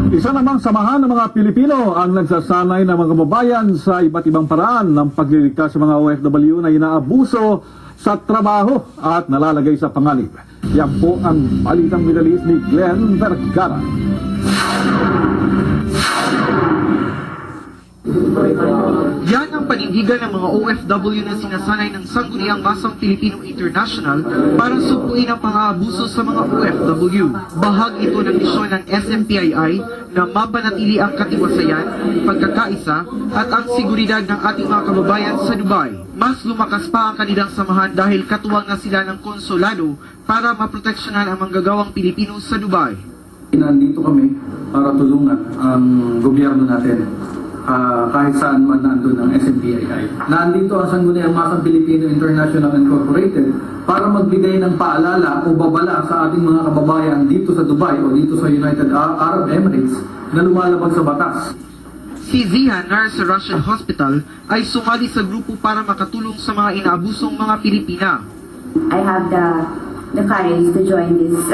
Isa namang samahan ng mga Pilipino ang nagsasanay ng mga kababayan sa iba't ibang paraan ng pagliligtas sa mga OFW na inaabuso sa trabaho at nalalagay sa panganib. Yan po ang balitang Middle East ni Glenn Vergara. Yan ang panindigan ng mga OFW na sinasanay ng Sangguniang Masang Pilipino International para supuin ang pang-aabuso sa mga OFW. Bahagi ito ng misyon ng SMPII na mapanatili ang katiwasayan, pagkakaisa at ang seguridad ng ating mga kababayan sa Dubai. Mas lumakas pa ang kanilang samahan dahil katuwang na sila ng konsulado para maproteksyonan ang manggagawang Pilipino sa Dubai. Nandito kami para tulungan ang gobyerno natin. Kahit saan man nandun ang SMPII. Nandito ang Sangguniang Masang Pilipino International Incorporated para magbigay ng paalala o babala sa ating mga kababayan dito sa Dubai o dito sa United Arab Emirates na lumalabag sa batas. Si Zihan Nurse sa Russian Hospital ay sumali sa grupo para makatulong sa mga inaabusong mga Pilipina. I have the courage to join this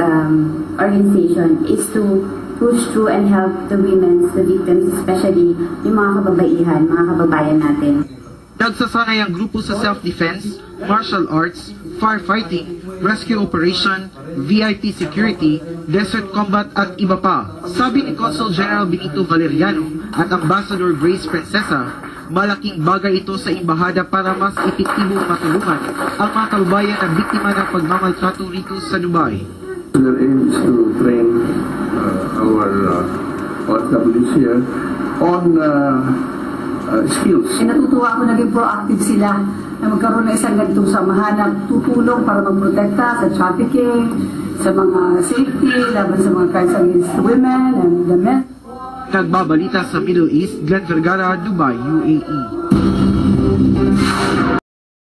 organization is to push through and help the women, the victims, especially yung mga kababaihan, mga kababayan natin. Nagsasanay ang grupo sa self-defense, martial arts, firefighting, rescue operation, VIP security, desert combat at iba pa. Sabi ni Consul General Benito Valeriano at Ambassador Grace Princesa, malaking bagay ito sa embahada para mas epektibong matulungan ang mga kababayan na biktima ng pagmamaltrato rito sa Dubai. Their aim is to train our OFWs here on skills. Natutuwa ako naging proactive sila na magkaroon ng isang ganitong samahan na tutulong para magprotekta sa trafficking, sa mga safety, laban sa mga crimes against women and the men. Nagbabalita sa Middle East, Glenn Vergara, Dubai, UAE.